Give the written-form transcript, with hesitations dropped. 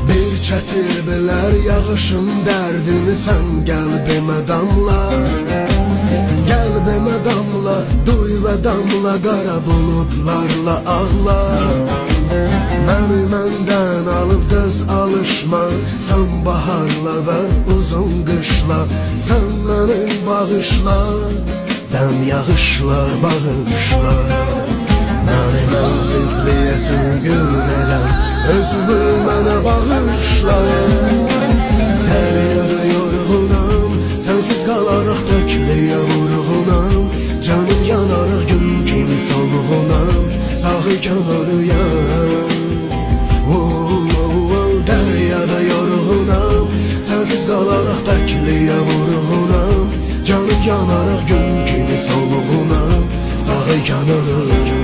Bir çətirbilər yağışın dərdini sən qəlbimə damla. Qəlbimə damla, duy və damla, qara buludlarla ağla. Məni məndən alıb düz alışma, sən baharla və uzun qışla. Sən məni bağışla, dəm yağışla bağışla. Məni mənsizliyə sürgün edən özümü mənə bağışla. Dəryada yorğunam, sənsiz qalaraq tökülüyə vurğunam. Canım yanarıq gün kimi solğunam, sağıkən ölüyəm. Dəryada yorğunam, sənsiz qalaraq tökülüyə vurğunam. Canım yanarıq gün kimi solğunam, sağıkən ölüyəm.